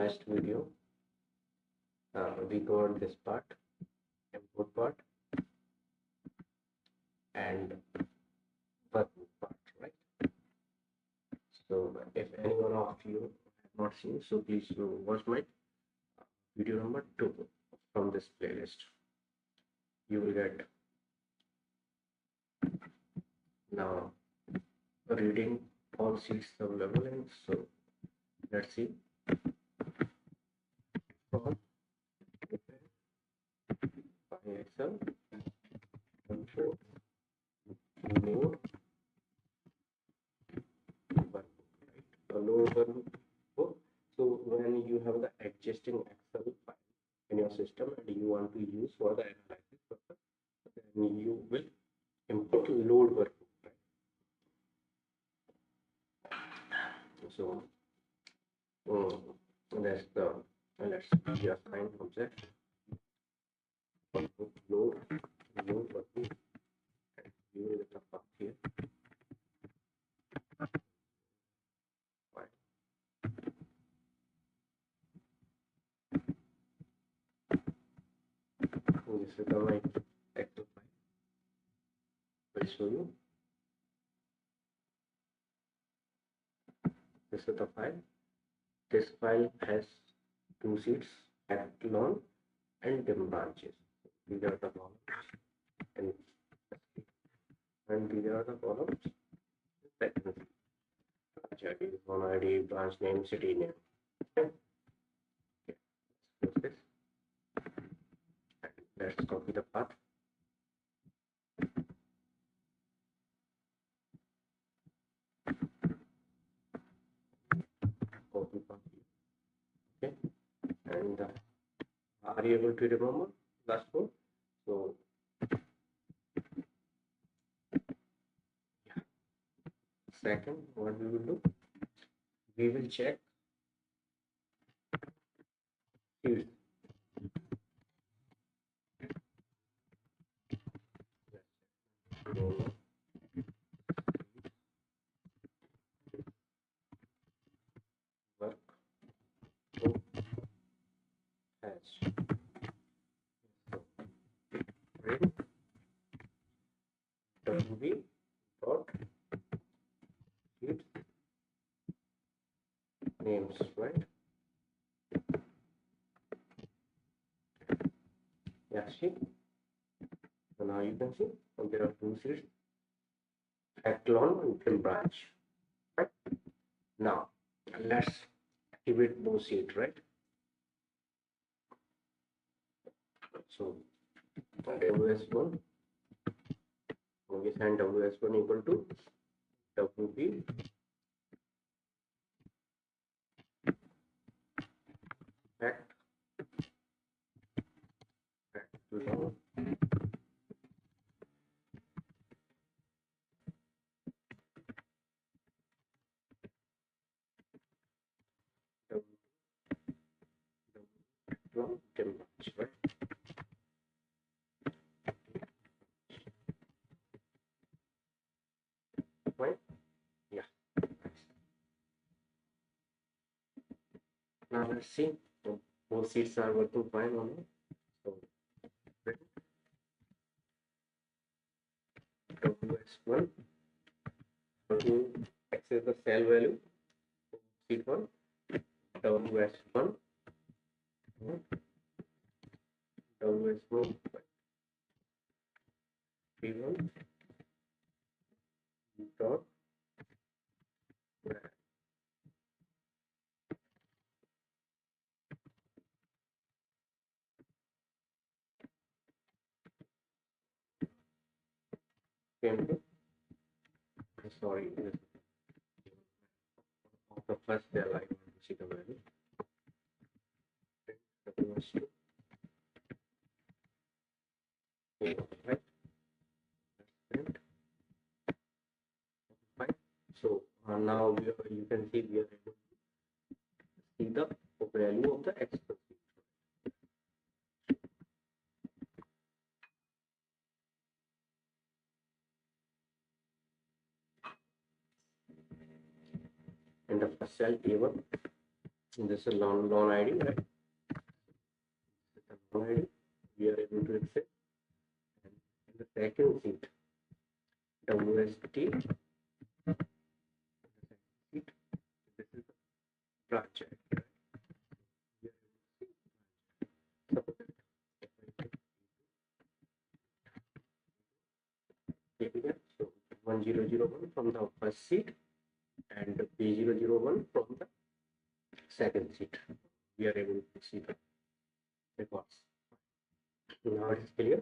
last video, we covered this part, import part, and workbook part, right? So if any one of you have not seen, so please watch my video number 2 from this playlist. You will get now reading all seats available, and so let's see from by Excel import load workbook, right? A load workbook. So when you have the existing Excel file in your system and you want to use for the analysis purpose, then you will import load workbook, right? So that's the let's just find object workbook load workbook, and you will get the path here. Fine. This is the my Excel file. I'll show you. This is the file. This file has 2 sheets, echelon and dim branches. These are the columns, and these are the columns. Second, branch ID, one ID, branch name, city name. Okay. Let's close this. And let's copy the path. Copy path. Okay. And are you able to remember last one? So yeah. Second, what we will do, we will check field. Work has print wb dot field names, right? Yeah, see. So now you can see there are 2 series, echelon and dim branch, right? Now let's activate those sheet, right? So ws1, we send ws1 equal to wb fact echelon echelon dim branch, right? Fine. Yeah. Now let's see. Both sheets are working fine on it. So ws1 to access the cell value, sheet 1, ws1 ws1 p1 dot same thing. Sorry, of the first cell I want to see the value. ws2 right? Print. Fine. So now you can see we are able to see the value of the Excel sheet. In the first cell A1, And this is loan ID, right? This is the loan ID. We are able to access. And in the second seat, WST, seat, this is the branch ID, right? We are able to see. So 1001 from the first seat and P001 from the second seat. We are able to see the records. Now it is clear.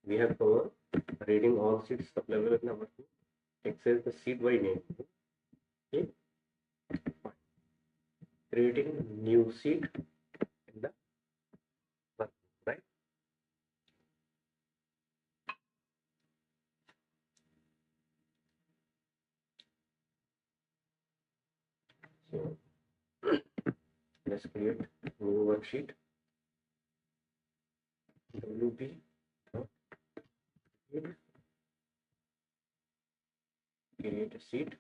We have covered reading all seats available in our queue, access the seat by name. Okay. Creating new seat in the workbook, right? So let's create new worksheet. WB create a seat.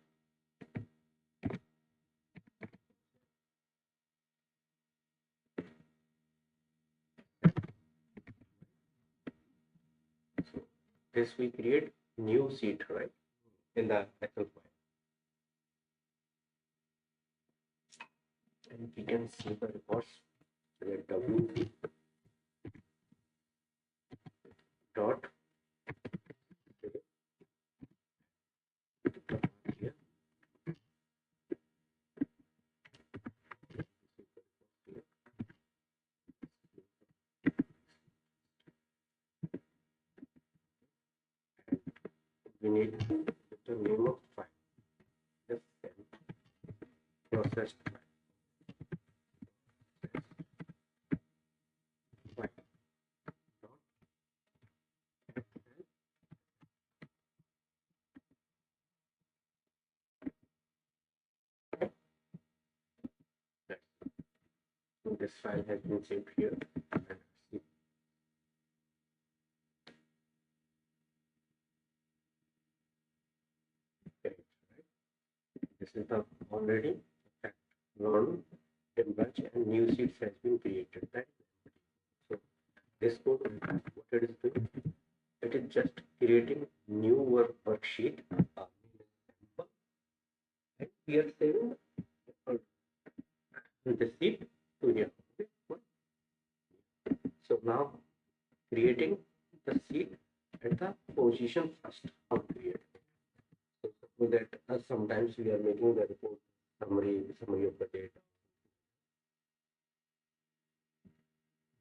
So this we create new seat, right, in the Excel file, and we can see the reports. WB dot here. We need the name of file, the processed file. So this file has been saved here. And see, correct, right? This is the already fact learned in batch and new seeds has been created. Right? So this code, what it is doing, it is just creating new worksheet. And we are saving the seed to here. Okay. So now creating the seed at the position first of create. So suppose that sometimes we are making the report summary of the data.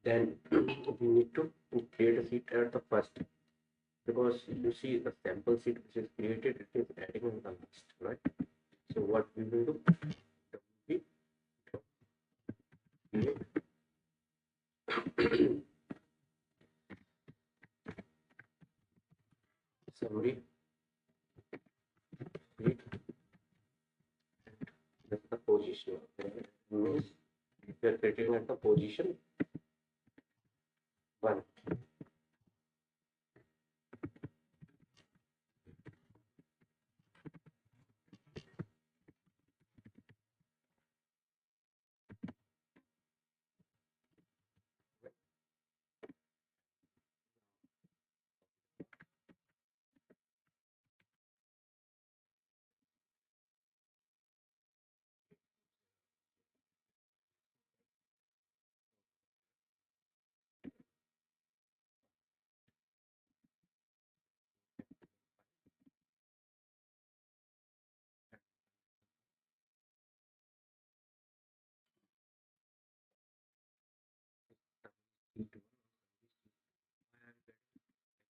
Then we need to create a seed at the first, because you see the sample seed which is created, it is adding in the list, right? So what we will do, we create summary seed, that's the position. Means we are creating at the position 1.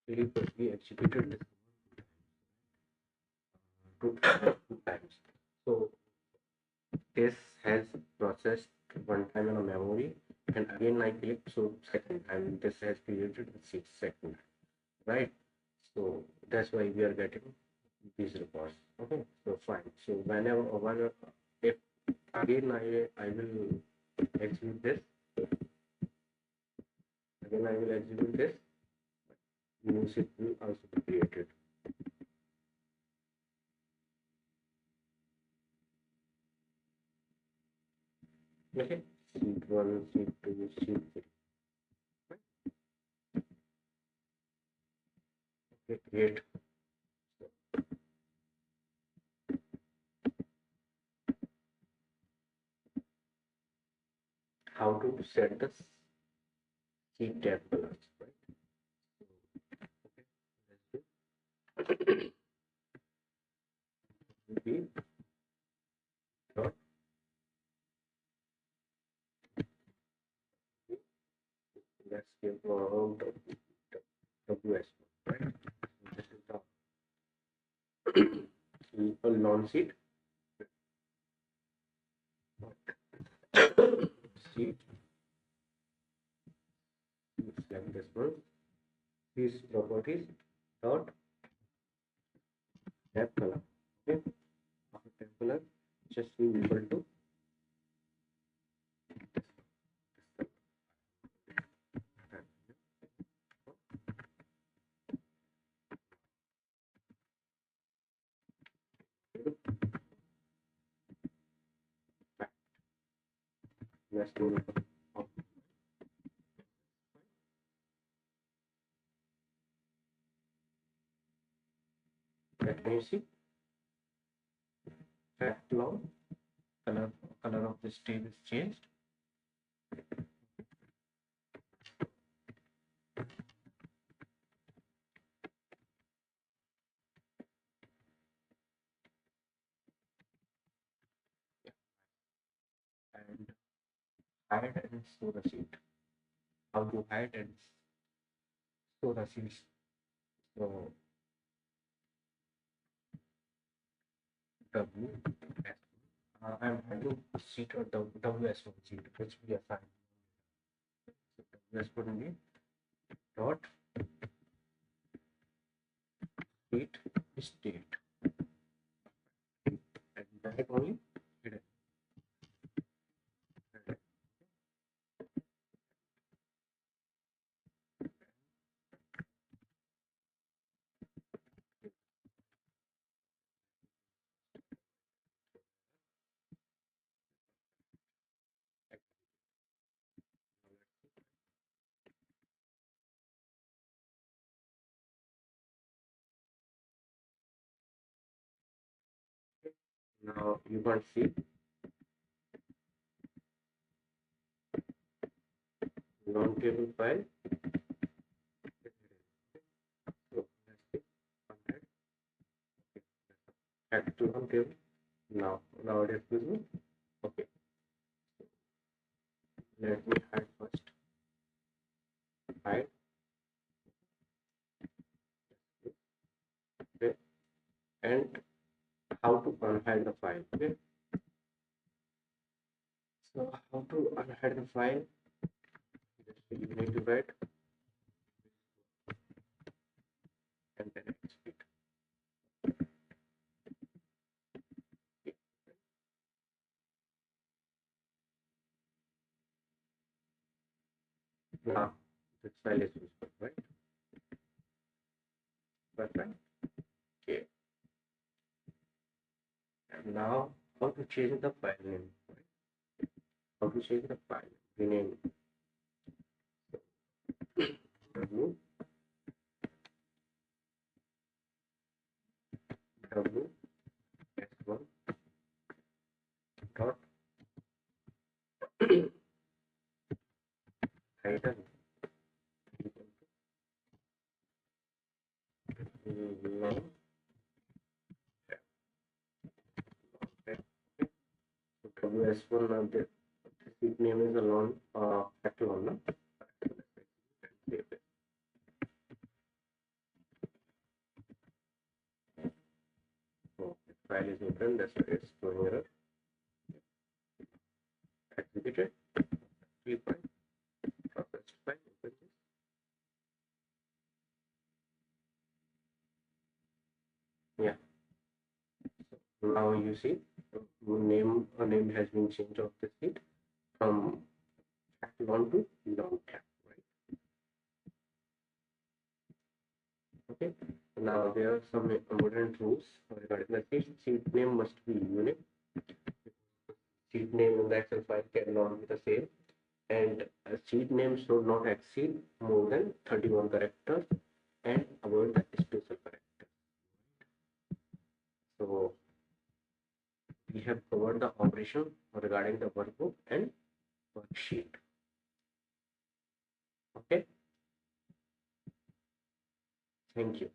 Actually, we executed this two times. So this has processed one time in a memory, and again I click, so second time this has created the second, right? So that's why we are getting these reports. Okay, so fine. So whenever if again I will execute this, again I will execute this, new set will also be created. Okay, sheet 1, sheet 2, sheet 3. Okay, create. How to set the sheet tab colors, right? Okay, let's do B dot let's give WS, right? So this is the non-sheet sheet like this one. These properties dot tab color. Okay, after tab color, just be equal to let's do let me see fact long color of this tab is changed. And hide and store the sheet. How to hide and store the sheets? So W S. I'm hiding sheet or WS1 sheet which we assign. So WS1 be dot sheet state and that only hidden. Now you can see non-table file. So let's see 100. Add to non-table. Now it is visible. Okay, let me hide first. Hide. Okay, and how to unhide the file. Okay, so how to unhide the file? You need to write and then execute. Okay. Now this file is visible, right? Perfect. Okay. And now how to change the file name? Right? How to change the file? Rename W S1 dot title equal to long tab. So WS1 the sheet name is a long factor one. So the file is open, that's why it's showing error. Executed. Click file. Processed file. Open this. Yeah. So now you see a name has been changed of the sheet from fact one to long tab, right? Okay. Now there are some important rules regarding the sheet. Sheet name must be unique. sheet name in the Excel file cannot be the same, and a sheet name should not exceed more than 31 characters and avoid the special characters. So we have covered the operation regarding the workbook and worksheet. Okay, thank you.